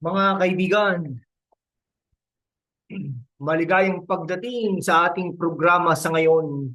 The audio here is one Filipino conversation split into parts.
Mga kaibigan, maligayang pagdating sa ating programa sa ngayon.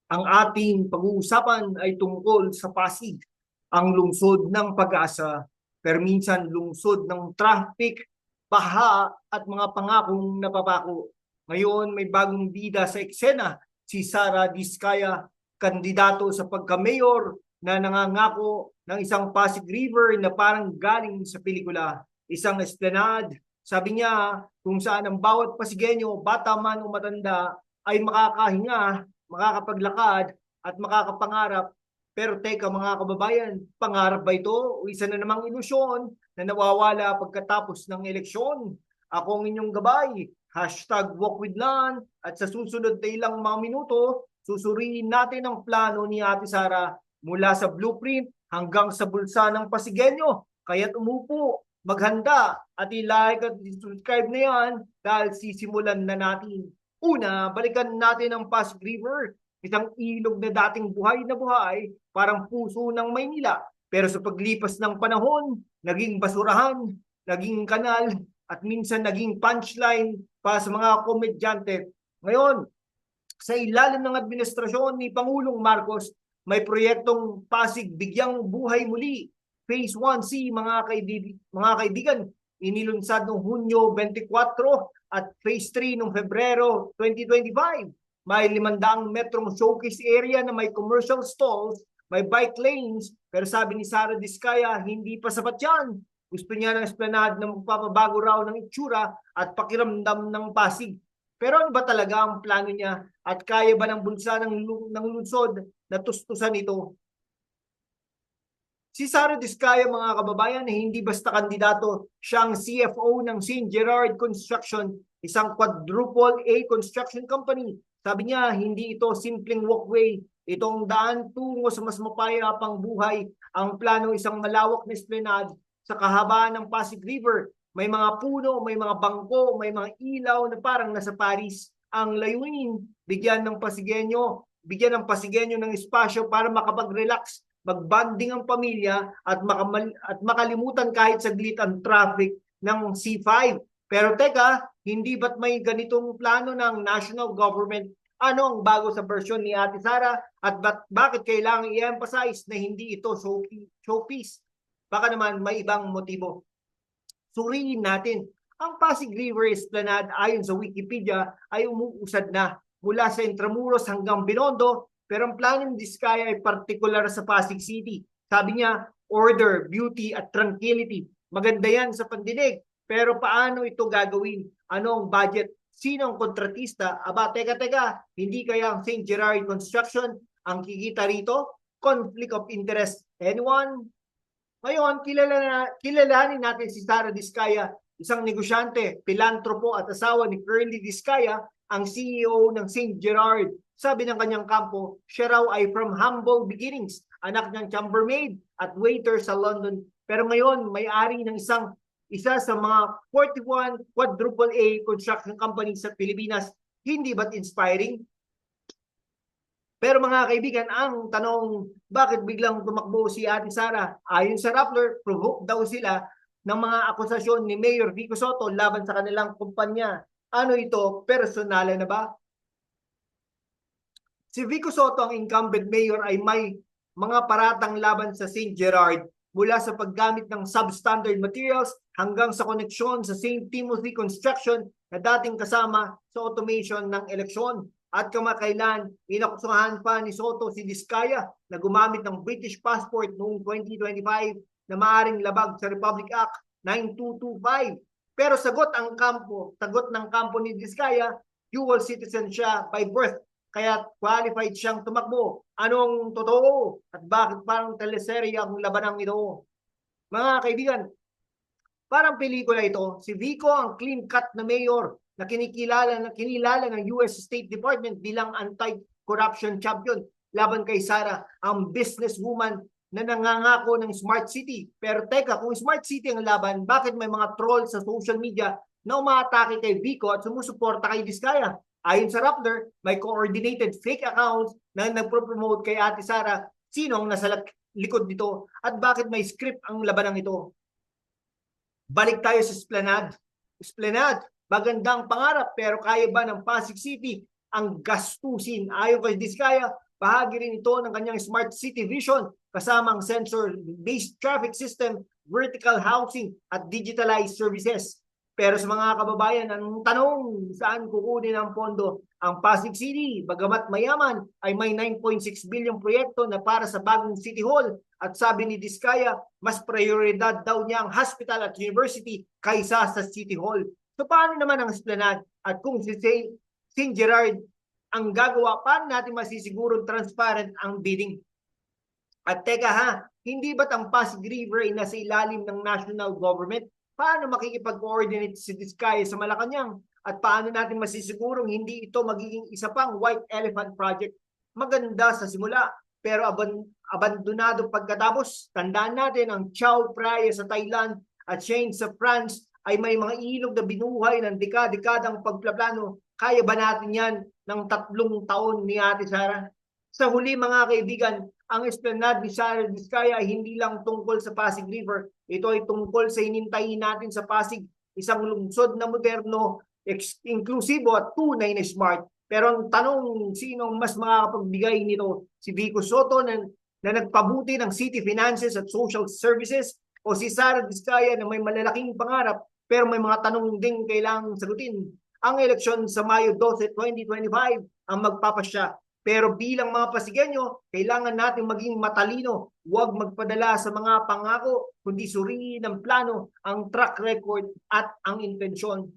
Ang ating pag-uusapan ay tungkol sa Pasig, ang lungsod ng pag-asa, pero minsan lungsod ng traffic, baha at mga pangakong napapako. Ngayon may bagong bida sa eksena, si Sara Diskaya, kandidato sa pagka-mayor na nangangako ng isang Pasig River na parang galing sa pelikula. Isang esplanade, sabi niya kung saan ang bawat Pasigenyo, bata man o matanda, ay makakahinga, makakapaglakad at makakapangarap. Pero teka mga kababayan, pangarap ba ito o isa na namang ilusyon na nawawala pagkatapos ng eleksyon? Ako ang inyong gabay, #WalkWithLan, at sa susunod na ilang mga minuto, susuriin natin ang plano ni Ate Sara mula sa blueprint hanggang sa bulsa ng Pasigenyo. Kaya't umupo, maghanda at i-like at subscribe na yan dahil sisimulan na natin. Una, balikan natin ang Pasig River, isang ilog na dating buhay na buhay, parang puso ng Maynila. Pero sa paglipas ng panahon, naging basurahan, naging kanal, at minsan naging punchline para sa mga komedyante. Ngayon, sa ilalim ng administrasyon ni Pangulong Marcos, may proyektong Pasig Bigyang Buhay Muli. Phase 1C, mga kaibigan, inilunsad noong Hunyo 24 at Phase 3 noong Pebrero 2025. May 500 metrong showcase area na may commercial stalls, may bike lanes, pero sabi ni Sara Diskaya, hindi pa sapat yan. Gusto niya ng esplanade na magpapabago raw ng itsura at pakiramdam ng Pasig. Pero ano ba talaga ang plano niya at kaya ba ng bulsa ng lungsod na tustusan ito? Si Sara Diskaya, mga kababayan, hindi basta kandidato, siyang CFO ng St. Gerard Construction, isang quadruple A construction company. Sabi niya, hindi ito simpleng walkway, itong daan tungo sa mas mapayapang buhay. Ang plano isang malawak na esplanade sa kahabaan ng Pasig River. May mga puno, may mga bangko, may mga ilaw na parang nasa Paris. Ang layunin, bigyan ng Pasigenyo ng espasyo para makapag-relax, magbanding ang pamilya at makalimutan kahit saglit ang traffic ng C5. Pero teka, hindi ba't may ganitong plano ng national government? Ano ang bago sa version ni Ate Sara at bakit kailangan i-emphasize na hindi ito showpiece? Baka naman may ibang motibo. Suriin natin. Ang Pasig River Esplanade ayon sa Wikipedia ay umuusad na mula sa Intramuros hanggang Binondo, pero ang plano ng Diskaya ay partikular sa Pasig City. Sabi niya, order, beauty at tranquility. Maganda yan sa pandinig, pero paano ito gagawin? Ano ang budget? Sino ang kontratista? Aba, teka, hindi kaya ang St. Gerard Construction ang kikita rito? Conflict of interest. Anyone? Ngayon, kilalanin natin si Sara Diskaya, isang negosyante, pilantropo at asawa ni Curly Diskaya, ang CEO ng St. Gerard. Sabi ng kanyang kampo, siya raw ay from humble beginnings, anak ng chambermaid at waiter sa London. Pero ngayon, may-ari ng isa sa mga 41 quadruple A construction companies sa Pilipinas. Hindi ba't inspiring? Pero mga kaibigan, ang tanong, bakit biglang tumakbo si Ate Sara? Ayon sa Rappler, provoke daw sila ng mga akusasyon ni Mayor Vico Soto laban sa kanilang kumpanya. Ano ito? Personal na ba? Si Vico Soto, ang incumbent mayor, ay may mga paratang laban sa St. Gerard mula sa paggamit ng substandard materials hanggang sa koneksyon sa St. Timothy Construction na dating kasama sa automation ng eleksyon. At kamakailan, inakusahan pa ni Soto si Diskaya na gumamit ng British passport noong 2025 na maaring labag sa Republic Act 9225. Pero sagot ng kampo ni Diskaya, dual citizen siya by birth, kaya qualified siyang tumakbo. Anong totoo? At bakit parang teleserye ang labanang ito? Mga kaibigan, parang pelikula ito. Si Vico ang clean-cut na mayor na kinilala ng US State Department bilang anti-corruption champion laban kay Sara, ang businesswoman na nangangako ng smart city. Pero teka, kung smart city ang laban, bakit may mga troll sa social media na umaatake kay Vico at sumusuporta kay Diskaya? Ayon sa Rappler, may coordinated fake accounts na nagpro-promote kay Ate Sara. Sino ang likod nito at bakit may script ang labanang ito. Balik tayo sa Esplanade. Esplanade, magandang pangarap pero kaya ba ng Pasig City ang gastusin? Ayon kay Diskaya, bahagi rin ito ng kanyang Smart City Vision kasama ang sensor-based traffic system, vertical housing at digitalized services. Pero sa mga kababayan, ang tanong, saan kukunin ang pondo? Ang Pasig City, bagamat mayaman, ay may 9.6 billion proyekto na para sa bagong City Hall. At sabi ni Diskaya, mas prioridad daw niya ang hospital at university kaysa sa City Hall. So paano naman ang Esplanade? At kung si St. Gerard ang gagawa, paano natin masisigurong transparent ang bidding? At teka ha, hindi ba't ang Pasig River ay nasa ilalim ng national government? Paano makikipag-coordinate si Diskaya sa Malacanang? At paano natin masisigurong hindi ito magiging isa pang White Elephant Project? Maganda sa simula, pero abandonado pagkatapos. Tandaan natin ang Chao Phraya sa Thailand at Shane sa France ay may mga ilog na binuhay ng dekadang pagplaplano. Kaya ba natin yan ng 3 taon ni Ate Sara? Sa huli mga kaibigan, ang Esplanade ni Sara Diskaya ay hindi lang tungkol sa Pasig River. Ito ay tungkol sa hinintayin natin sa Pasig, isang lungsod na moderno, inklusibo at tunay na smart. Pero ang tanong, sinong mas makakapagbigay nito? Si Vico Soto na nagpabuti ng city finances at social services o si Sara Diskaya na may malalaking pangarap pero may mga tanong ding kailangang sagutin. Ang eleksyon sa Mayo 12, 2025 ang magpapasya. Pero bilang mga Pasigueño, kailangan natin maging matalino. Huwag magpadala sa mga pangako, kundi suriin ng plano, ang track record at ang intensyon.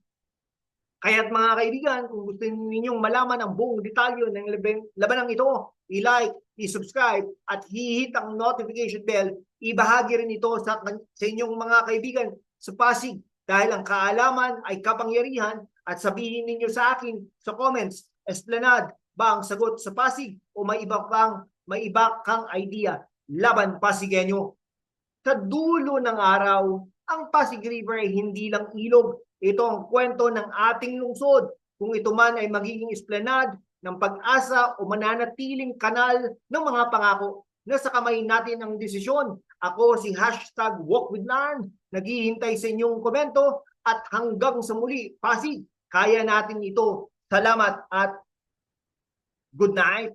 Kaya't mga kaibigan, kung gusto ninyong malaman ang buong detalye ng labanang ito, i-like, i-subscribe at hihit ang notification bell. Ibahagi rin ito sa inyong mga kaibigan sa Pasig dahil ang kaalaman ay kapangyarihan at sabihin ninyo sa akin sa comments, Esplanade ba ang sagot sa Pasig o may iba kang idea laban Pasigueño? Sa dulo ng araw, ang Pasig River ay hindi lang ilog. Ito ang kwento ng ating lungsod. Kung ito man ay magiging esplanade ng pag-asa o mananatiling kanal ng mga pangako. Nasa kamay natin ang desisyon. Ako si #WalkWithLarn. Naghihintay sa inyong komento at hanggang sa muli, Pasig, kaya natin ito. Salamat at good night.